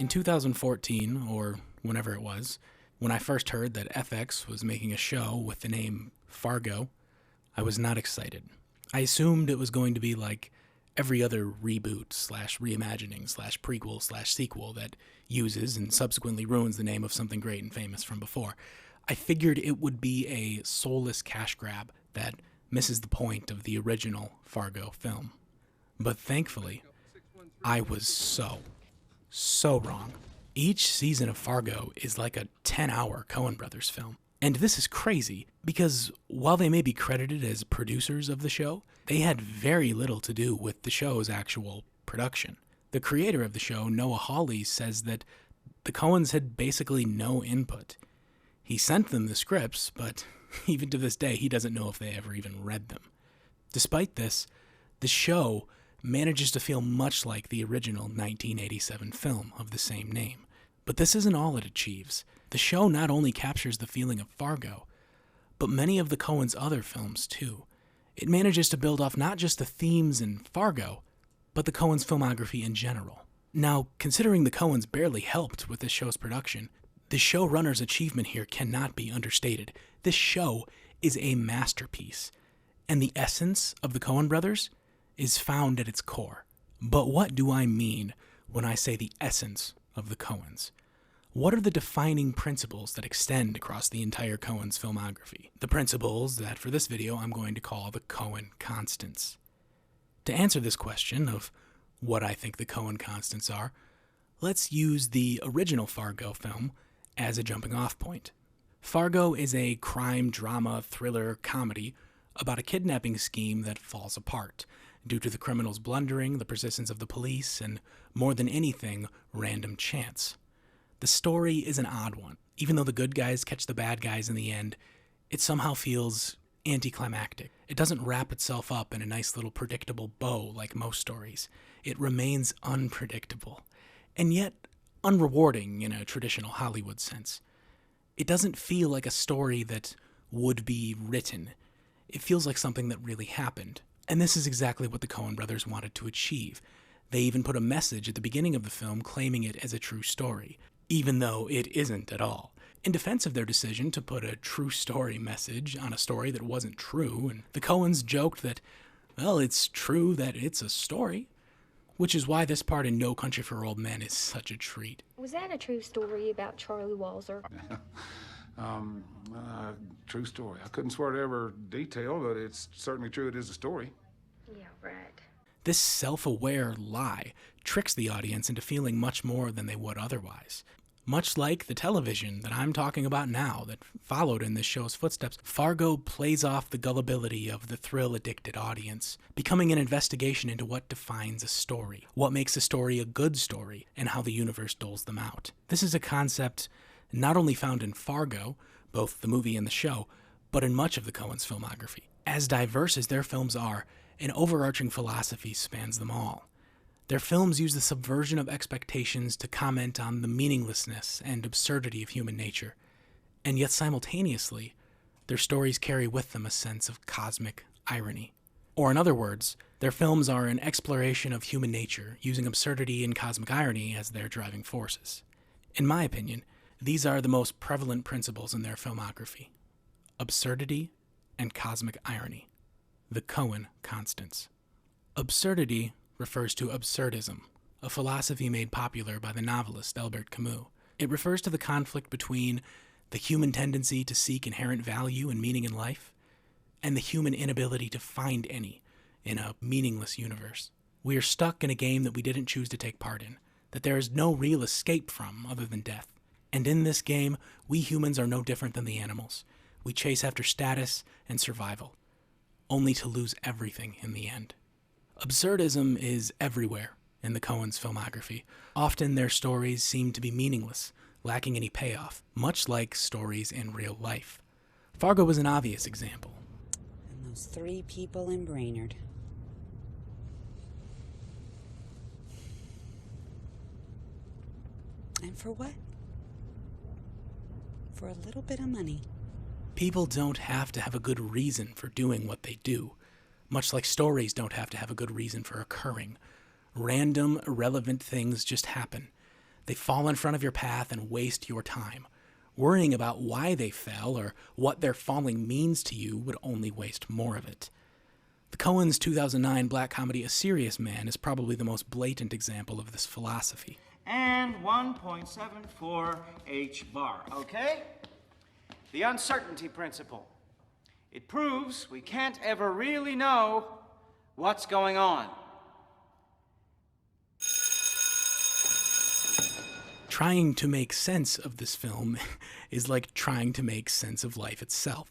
In 2014, or whenever it was, when I first heard that FX was making a show with the name Fargo, I was not excited. I assumed it was going to be like every other reboot slash reimagining slash prequel slash sequel that uses and subsequently ruins the name of something great and famous from before. I figured it would be a soulless cash grab that misses the point of the original Fargo film. But thankfully, I was so wrong. Each season of Fargo is like a 10-hour Coen Brothers film. And this is crazy, because while they may be credited as producers of the show, they had very little to do with the show's actual production. The creator of the show, Noah Hawley, says that the Coens had basically no input. He sent them the scripts, but even to this day, he doesn't know if they ever even read them. Despite this, the show manages to feel much like the original 1987 film of the same name. But this isn't all it achieves. The show not only captures the feeling of Fargo, but many of the Coens' other films too. It manages to build off not just the themes in Fargo, but the Coens' filmography in general. Now, considering the Coens barely helped with this show's production, the showrunner's achievement here cannot be understated. This show is a masterpiece, and the essence of the Coen Brothers is found at its core. But what do I mean when I say the essence of the Coens? What are the defining principles that extend across the entire Coens filmography? The principles that for this video I'm going to call the Coen constants. To answer this question of what I think the Coen constants are, let's use the original Fargo film as a jumping off point. Fargo is a crime, drama, thriller, comedy about a kidnapping scheme that falls apart due to the criminals blundering, the persistence of the police, and more than anything, random chance. The story is an odd one. Even though the good guys catch the bad guys in the end, it somehow feels anticlimactic. It doesn't wrap itself up in a nice little predictable bow like most stories. It remains unpredictable, and yet unrewarding in a traditional Hollywood sense. It doesn't feel like a story that would be written. It feels like something that really happened. And this is exactly what the Coen brothers wanted to achieve. They even put a message at the beginning of the film claiming it as a true story, even though it isn't at all. In defense of their decision to put a true story message on a story that wasn't true, and the Coens joked that, well, it's true that it's a story, which is why this part in No Country for Old Men is such a treat. Was that a true story about Charlie Walzer? True story. I couldn't swear to every detail, but it's certainly true it is a story. Yeah, right. This self-aware lie tricks the audience into feeling much more than they would otherwise. Much like the television that I'm talking about now that followed in this show's footsteps, Fargo plays off the gullibility of the thrill-addicted audience, becoming an investigation into what defines a story, what makes a story a good story, and how the universe doles them out. This is a concept not only found in Fargo, both the movie and the show, but in much of the Coens' filmography. As diverse as their films are, an overarching philosophy spans them all. Their films use the subversion of expectations to comment on the meaninglessness and absurdity of human nature, and yet simultaneously, their stories carry with them a sense of cosmic irony. Or in other words, their films are an exploration of human nature, using absurdity and cosmic irony as their driving forces. In my opinion, these are the most prevalent principles in their filmography: absurdity and cosmic irony, the Coen constants. Absurdity refers to absurdism, a philosophy made popular by the novelist Albert Camus. It refers to the conflict between the human tendency to seek inherent value and meaning in life, and the human inability to find any in a meaningless universe. We are stuck in a game that we didn't choose to take part in, that there is no real escape from other than death. And in this game, we humans are no different than the animals. We chase after status and survival, only to lose everything in the end. Absurdism is everywhere in the Coens' filmography. Often their stories seem to be meaningless, lacking any payoff, much like stories in real life. Fargo was an obvious example. And those 3 people in Brainerd. And for what? For a little bit of money. People don't have to have a good reason for doing what they do, much like stories don't have to have a good reason for occurring. Random, irrelevant things just happen. They fall in front of your path and waste your time. Worrying about why they fell or what their falling means to you would only waste more of it. The Coens' 2009 black comedy A Serious Man is probably the most blatant example of this philosophy. And 1.74 H bar, okay? The uncertainty principle. It proves we can't ever really know what's going on. Trying to make sense of this film is like trying to make sense of life itself.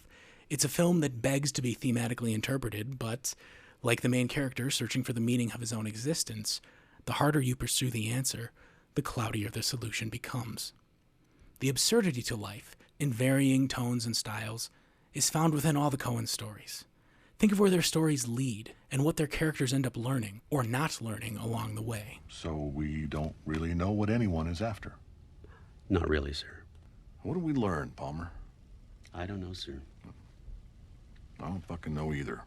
It's a film that begs to be thematically interpreted, but like the main character searching for the meaning of his own existence, the harder you pursue the answer, the cloudier the solution becomes. The absurdity to life, in varying tones and styles, is found within all the Coen stories. Think of where their stories lead and what their characters end up learning or not learning along the way. So we don't really know what anyone is after? Not really, sir. What do we learn, Palmer? I don't know, sir. I don't fucking know either.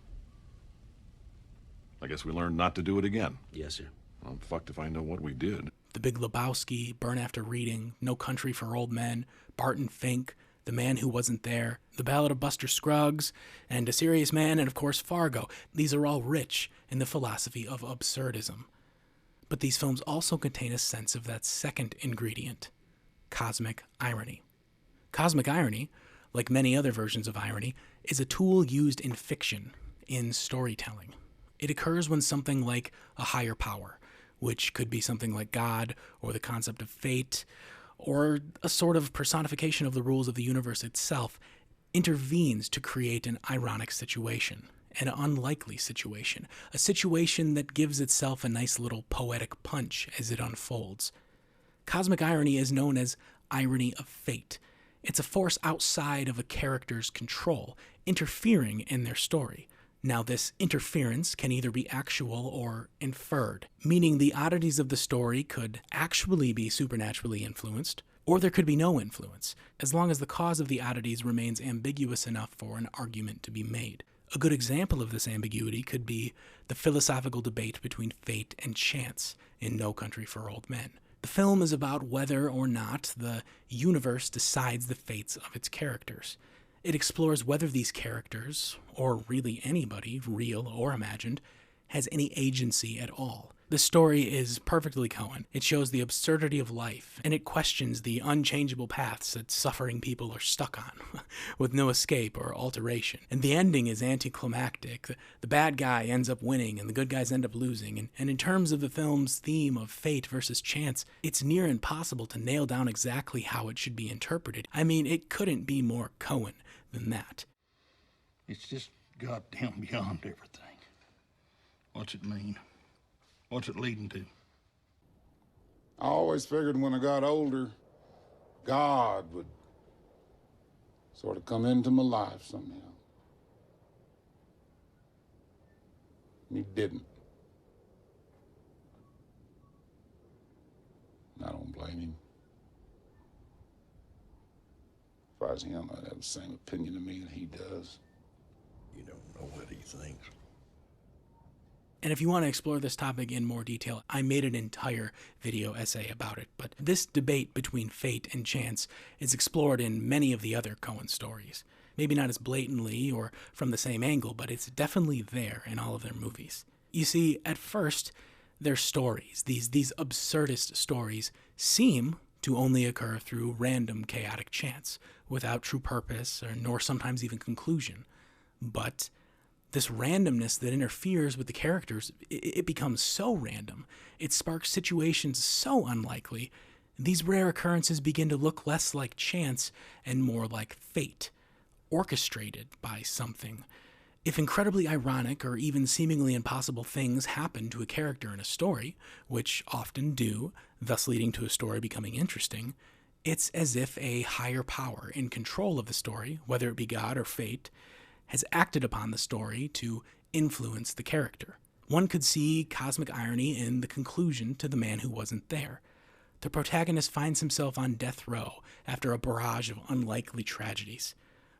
I guess we learned not to do it again. Yes, sir. I'm fucked if I know what we did. The Big Lebowski, Burn After Reading, No Country for Old Men, Barton Fink, The Man Who Wasn't There, The Ballad of Buster Scruggs, and A Serious Man, and of course Fargo. These are all rich in the philosophy of absurdism. But these films also contain a sense of that second ingredient, cosmic irony. Cosmic irony, like many other versions of irony, is a tool used in fiction, in storytelling. It occurs when something like a higher power, which could be something like God or the concept of fate, or a sort of personification of the rules of the universe itself, intervenes to create an ironic situation, an unlikely situation, a situation that gives itself a nice little poetic punch as it unfolds. Cosmic irony is known as irony of fate. It's a force outside of a character's control, interfering in their story. Now, this interference can either be actual or inferred, meaning the oddities of the story could actually be supernaturally influenced, or there could be no influence, as long as the cause of the oddities remains ambiguous enough for an argument to be made. A good example of this ambiguity could be the philosophical debate between fate and chance in No Country for Old Men. The film is about whether or not the universe decides the fates of its characters. It explores whether these characters, or really anybody, real or imagined, has any agency at all. The story is perfectly Coen. It shows the absurdity of life, and it questions the unchangeable paths that suffering people are stuck on, with no escape or alteration. And the ending is anticlimactic. The bad guy ends up winning, and the good guys end up losing. And in terms of the film's theme of fate versus chance, it's near impossible to nail down exactly how it should be interpreted. I mean, it couldn't be more Coen than that. It's just goddamn beyond everything. What's it mean? What's it leading to? I always figured when I got older, God would sort of come into my life somehow. And he didn't. And I don't blame him. As far as him, I'd have the same opinion of me that he does. You don't know what he thinks. And if you want to explore this topic in more detail, I made an entire video essay about it. But this debate between fate and chance is explored in many of the other Coen stories. Maybe not as blatantly or from the same angle, but it's definitely there in all of their movies. You see, at first, their stories, these absurdist stories, seem to only occur through random chaotic chance, without true purpose or nor sometimes even conclusion. But this randomness that interferes with the characters, it becomes so random. It sparks situations so unlikely. These rare occurrences begin to look less like chance and more like fate, orchestrated by something. If incredibly ironic or even seemingly impossible things happen to a character in a story, which often do, thus leading to a story becoming interesting, it's as if a higher power in control of the story, whether it be God or fate, has acted upon the story to influence the character. One could see cosmic irony in the conclusion to The Man Who Wasn't There. The protagonist finds himself on death row after a barrage of unlikely tragedies.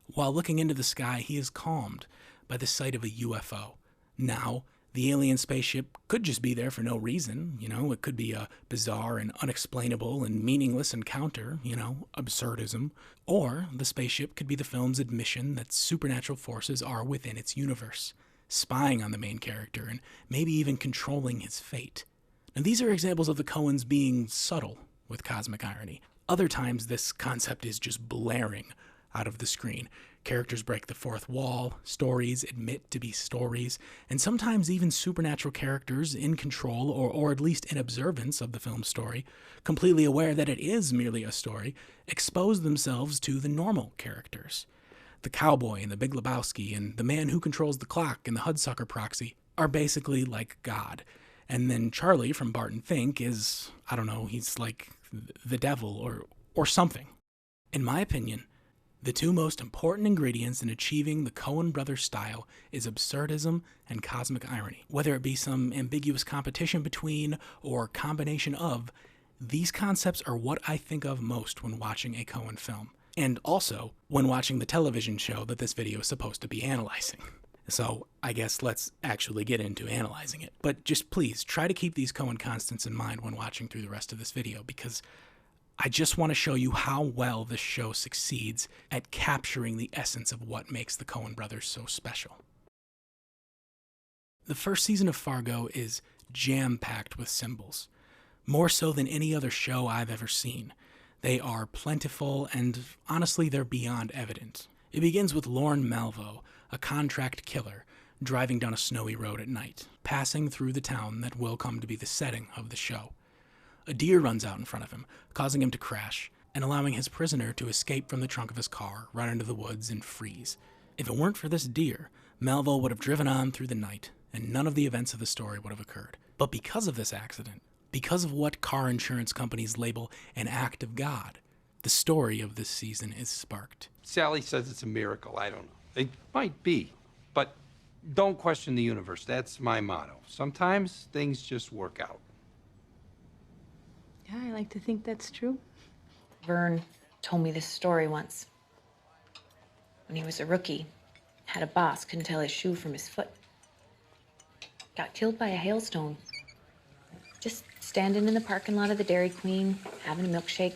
While looking into the sky, he is calmed by the sight of a UFO. Now, The alien spaceship could just be there for no reason, it could be a bizarre and unexplainable and meaningless encounter, absurdism. Or the spaceship could be the film's admission that supernatural forces are within its universe, spying on the main character and maybe even controlling his fate. Now, these are examples of the Coens being subtle with cosmic irony. Other times, this concept is just blaring out of the screen. Characters break the fourth wall, stories admit to be stories, and sometimes even supernatural characters in control or at least in observance of the film's story, completely aware that it is merely a story, expose themselves to the normal characters. The cowboy in The Big Lebowski and the man who controls the clock in the Hudsucker Proxy are basically like God. And then Charlie from Barton Fink is, he's like the devil or something. In my opinion, the two most important ingredients in achieving the Coen Brothers style is absurdism and cosmic irony. Whether it be some ambiguous competition between or combination of, these concepts are what I think of most when watching a Coen film. And also when watching the television show that this video is supposed to be analyzing. So I guess let's actually get into analyzing it. But just please try to keep these Coen constants in mind when watching through the rest of this video, because I just want to show you how well this show succeeds at capturing the essence of what makes the Coen Brothers so special. The first season of Fargo is jam-packed with symbols, more so than any other show I've ever seen. They are plentiful, and honestly, they're beyond evident. It begins with Lorne Malvo, a contract killer, driving down a snowy road at night, passing through the town that will come to be the setting of the show. A deer runs out in front of him, causing him to crash, and allowing his prisoner to escape from the trunk of his car, run into the woods, and freeze. If it weren't for this deer, Malvo would have driven on through the night, and none of the events of the story would have occurred. But because of this accident, because of what car insurance companies label an act of God, the story of this season is sparked. Sally says it's a miracle. I don't know. It might be, but don't question the universe. That's my motto. Sometimes things just work out. Yeah, I like to think that's true. Vern told me this story once. When he was a rookie, had a boss, couldn't tell his shoe from his foot. Got killed by a hailstone. Just standing in the parking lot of the Dairy Queen, having a milkshake.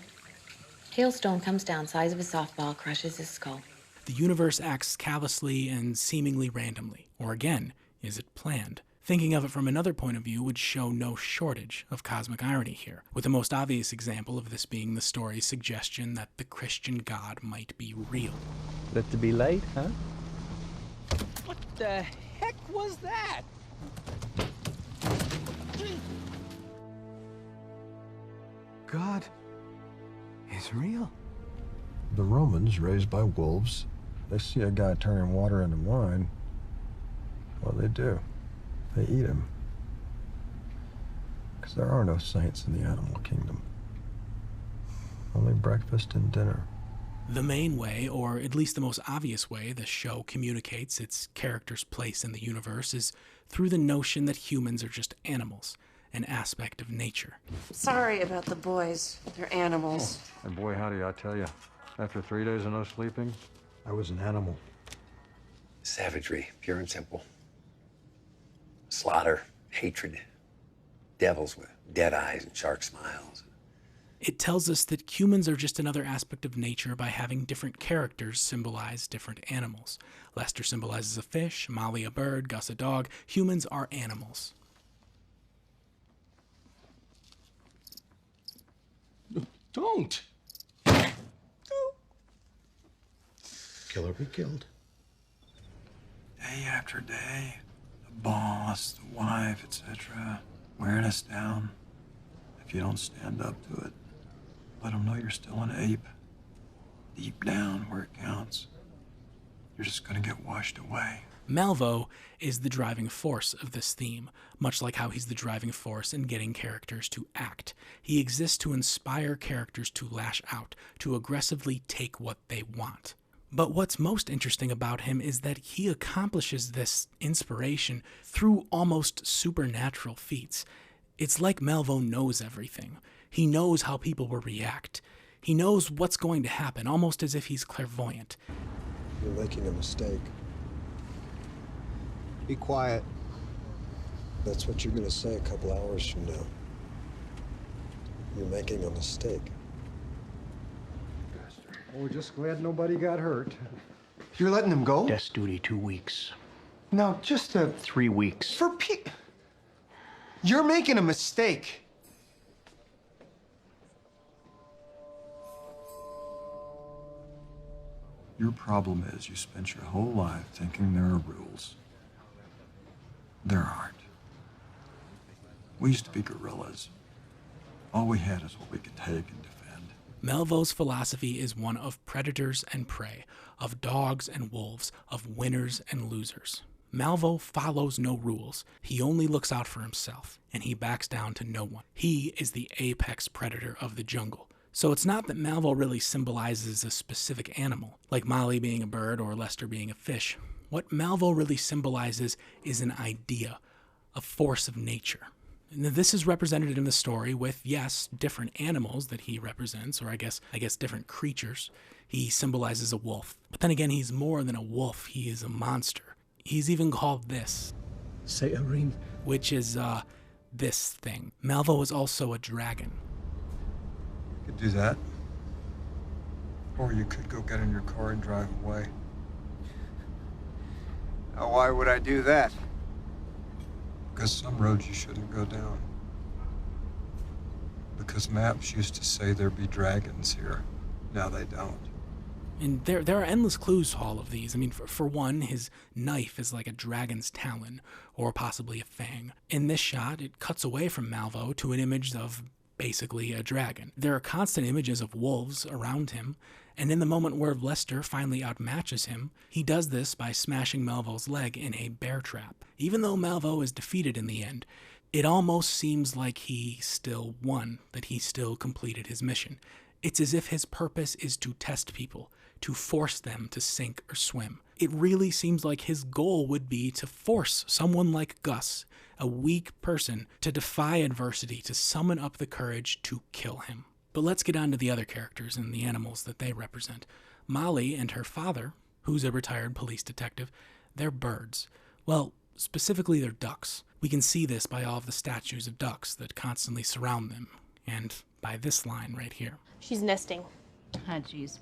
Hailstone comes down, size of a softball, crushes his skull. The universe acts callously and seemingly randomly. Or again, is it planned? Thinking of it from another point of view would show no shortage of cosmic irony here, with the most obvious example of this being the story's suggestion that the Christian God might be real. That to be late, huh? What the heck was that? God is real. The Romans, raised by wolves, they see a guy turning water into wine. Well, they do. They eat him. Because there are no saints in the animal kingdom. Only breakfast and dinner. The main way, or at least the most obvious way, the show communicates its character's place in the universe is through the notion that humans are just animals, an aspect of nature. Sorry about the boys. They're animals. And boy, howdy, I tell you, after 3 days of no sleeping, I was an animal. Savagery, pure and simple. Slaughter, hatred, devils with dead eyes and shark smiles. It tells us that humans are just another aspect of nature by having different characters symbolize different animals. Lester symbolizes a fish, Molly a bird, Gus a dog. Humans are animals. Don't! Killer be killed. Day after day, the boss, the wife, etc., wearing us down. If you don't stand up to it, let them know you're still an ape. Deep down where it counts, you're just gonna get washed away. Malvo is the driving force of this theme, much like how he's the driving force in getting characters to act. He exists to inspire characters to lash out, to aggressively take what they want. But what's most interesting about him is that he accomplishes this inspiration through almost supernatural feats. It's like Malvo knows everything. He knows how people will react. He knows what's going to happen, almost as if he's clairvoyant. You're making a mistake. Be quiet. That's what you're gonna say a couple hours from now. You're making a mistake. Oh, we're just glad nobody got hurt. You're letting him go? Desk duty 2 weeks. No, just 3 weeks. You're making a mistake. Your problem is you spent your whole life thinking there are rules. There aren't. We used to be gorillas. All we had is what we could take and defend. Melville's philosophy is one of predators and prey, of dogs and wolves, of winners and losers. Malvo follows no rules. He only looks out for himself, and he backs down to no one. He is the apex predator of the jungle. So it's not that Malvo really symbolizes a specific animal, like Molly being a bird or Lester being a fish. What Malvo really symbolizes is an idea, a force of nature. And this is represented in the story with, yes, different animals that he represents, or I guess different creatures. He symbolizes a wolf. But then again, he's more than a wolf. He is a monster. He's even called this. Satyrin. Which is, this thing. Malvo is also a dragon. You could do that. Or you could go get in your car and drive away. Now, why would I do that? Because some roads you shouldn't go down. Because maps used to say there'd be dragons here. Now they don't. And there are endless clues to all of these. I mean, for one, his knife is like a dragon's talon, or possibly a fang. In this shot, it cuts away from Malvo to an image of basically a dragon. There are constant images of wolves around him, and in the moment where Lester finally outmatches him, he does this by smashing Malvo's leg in a bear trap. Even though Malvo is defeated in the end, it almost seems like he still won, that he still completed his mission. It's as if his purpose is to test people, to force them to sink or swim. It really seems like his goal would be to force someone like Gus, a weak person, to defy adversity, to summon up the courage to kill him. But let's get on to the other characters and the animals that they represent. Molly and her father, who's a retired police detective, they're birds. Well, specifically they're ducks. We can see this by all of the statues of ducks that constantly surround them, and by this line right here. She's nesting. Ah, jeez.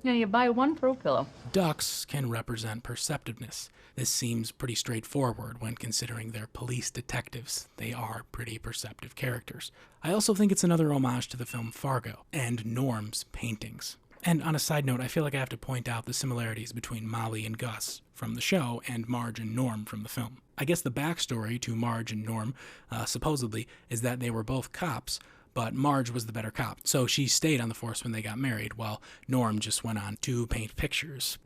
Yeah, you buy one throw pillow. Ducks can represent perceptiveness. This seems pretty straightforward when considering they're police detectives. They are pretty perceptive characters. I also think it's another homage to the film Fargo and Norm's paintings. And on a side note, I feel like I have to point out the similarities between Molly and Gus from the show and Marge and Norm from the film. I guess the backstory to Marge and Norm, supposedly, is that they were both cops, but Marge was the better cop, so she stayed on the force when they got married, while Norm just went on to paint pictures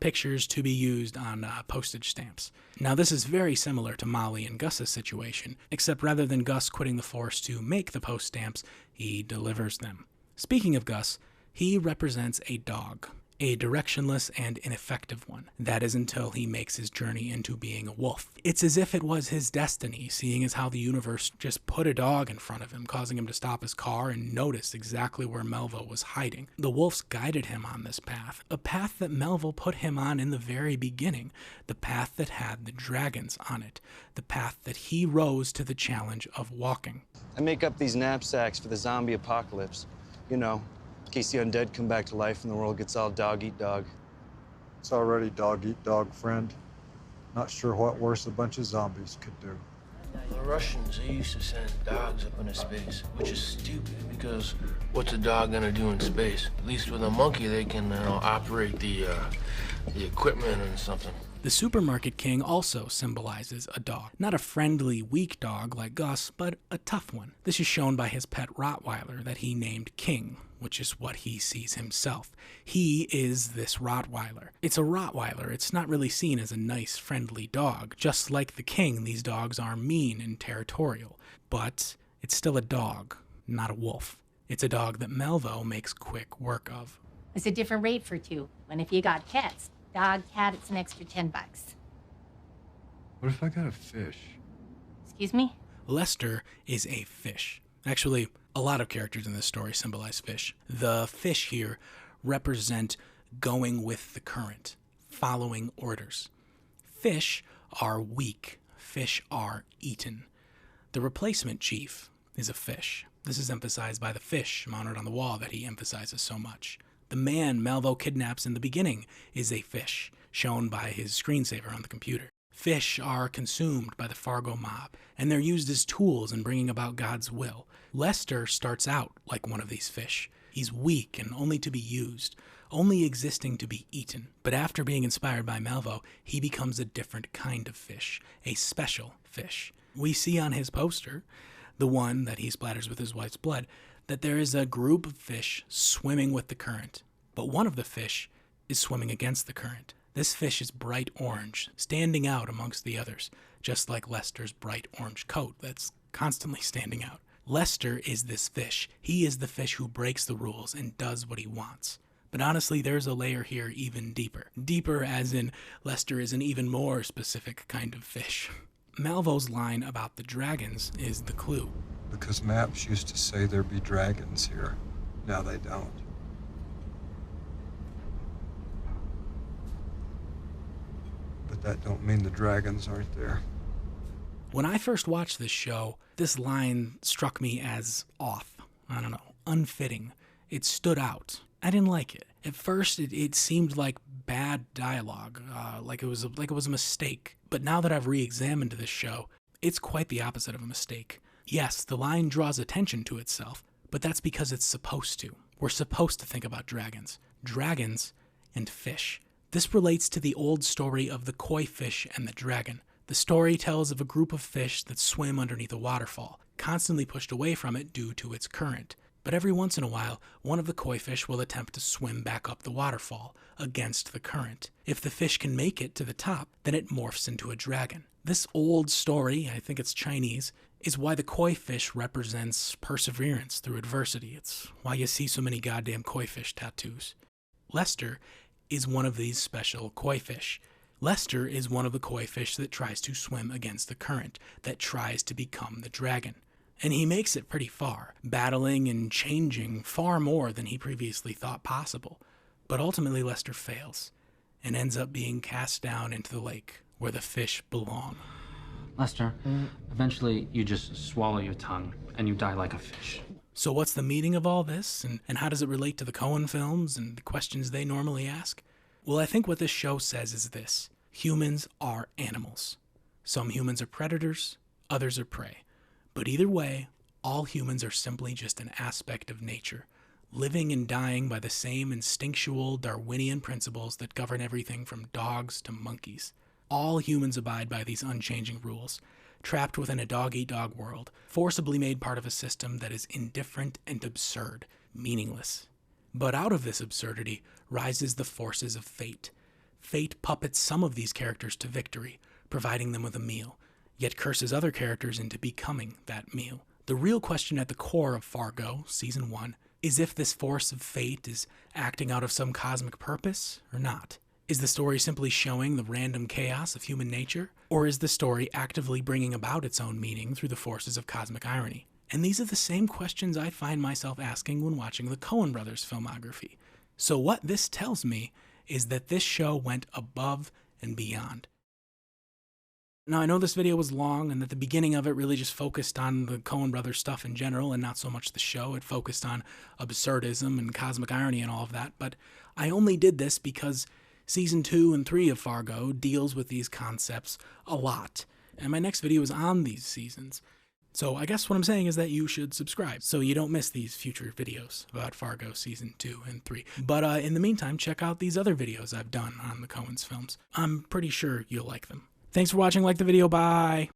to be used on postage stamps. Now this is very similar to Molly and Gus's situation, except rather than Gus quitting the force to make the post stamps, he delivers them. Speaking of Gus, he represents a dog, a directionless and ineffective one. That is until he makes his journey into being a wolf. It's as if it was his destiny, seeing as how the universe just put a dog in front of him, causing him to stop his car and notice exactly where Melvo was hiding. The wolves guided him on this path, a path that Melvo put him on in the very beginning, the path that had the dragons on it, the path that he rose to the challenge of walking. I make up these knapsacks for the zombie apocalypse. You know, in case the undead come back to life and the world gets all dog-eat-dog. It's already dog-eat-dog, friend. Not sure what worse a bunch of zombies could do. The Russians, they used to send dogs up into space, which is stupid, because what's a dog gonna do in space? At least with a monkey, they can operate the equipment and something. The supermarket king also symbolizes a dog. Not a friendly, weak dog like Gus, but a tough one. This is shown by his pet Rottweiler that he named King, which is what he sees himself. He is this Rottweiler. It's a Rottweiler. It's not really seen as a nice, friendly dog. Just like the king, these dogs are mean and territorial. But it's still a dog, not a wolf. It's a dog that Melvo makes quick work of. It's a different rate for two. And if you got cats, dog, cat, it's an extra $10. What if I got a fish? Excuse me? Lester is a fish. Actually, a lot of characters in this story symbolize fish. The fish here represent going with the current, following orders. Fish are weak. Fish are eaten. The replacement chief is a fish. This is emphasized by the fish mounted on the wall that he emphasizes so much. The man Malvo kidnaps in the beginning is a fish, shown by his screensaver on the computer. Fish are consumed by the Fargo mob, and they're used as tools in bringing about God's will. Lester starts out like one of these fish. He's weak and only to be used, only existing to be eaten. But after being inspired by Malvo, he becomes a different kind of fish, a special fish. We see on his poster, the one that he splatters with his wife's blood, that there is a group of fish swimming with the current. But one of the fish is swimming against the current. This fish is bright orange, standing out amongst the others, just like Lester's bright orange coat that's constantly standing out. Lester is this fish. He is the fish who breaks the rules and does what he wants. But honestly, there's a layer here even deeper. Deeper as in Lester is an even more specific kind of fish. Malvo's line about the dragons is the clue. Because maps used to say there'd be dragons here. Now they don't. But that don't mean the dragons aren't there. When I first watched this show, this line struck me as off. I don't know, unfitting. It stood out. I didn't like it. At first, it seemed like bad dialogue, like it was a mistake. But now that I've re-examined this show, it's quite the opposite of a mistake. Yes, the line draws attention to itself, but that's because it's supposed to. We're supposed to think about dragons. Dragons and fish. This relates to the old story of the koi fish and the dragon. The story tells of a group of fish that swim underneath a waterfall, constantly pushed away from it due to its current. But every once in a while, one of the koi fish will attempt to swim back up the waterfall against the current. If the fish can make it to the top, then it morphs into a dragon. This old story, I think it's Chinese, is why the koi fish represents perseverance through adversity. It's why you see so many goddamn koi fish tattoos. Lester is one of these special koi fish. Lester is one of the koi fish that tries to swim against the current, that tries to become the dragon. And he makes it pretty far, battling and changing far more than he previously thought possible. But ultimately Lester fails, and ends up being cast down into the lake, where the fish belong. Lester, eventually you just swallow your tongue, and you die like a fish. So what's the meaning of all this, and how does it relate to the Coen films and the questions they normally ask? Well, I think what this show says is this. Humans are animals. Some humans are predators, others are prey. But either way, all humans are simply just an aspect of nature, living and dying by the same instinctual Darwinian principles that govern everything from dogs to monkeys. All humans abide by these unchanging rules, trapped within a dog-eat-dog world, forcibly made part of a system that is indifferent and absurd, meaningless. But out of this absurdity rises the forces of fate. Fate puppets some of these characters to victory, providing them with a meal, yet curses other characters into becoming that meal. The real question at the core of Fargo, Season 1, is if this force of fate is acting out of some cosmic purpose or not. Is the story simply showing the random chaos of human nature, or is the story actively bringing about its own meaning through the forces of cosmic irony? And these are the same questions I find myself asking when watching the Coen Brothers filmography. So what this tells me is that this show went above and beyond. Now, I know this video was long and that the beginning of it really just focused on the Coen Brothers stuff in general and not so much the show. It focused on absurdism and cosmic irony and all of that, but I only did this because Season 2 and 3 of Fargo deals with these concepts a lot, and my next video is on these seasons. So I guess what I'm saying is that you should subscribe so you don't miss these future videos about Fargo Season 2 and 3. But in the meantime, check out these other videos I've done on the Coen's films. I'm pretty sure you'll like them. Thanks for watching. Like the video. Bye.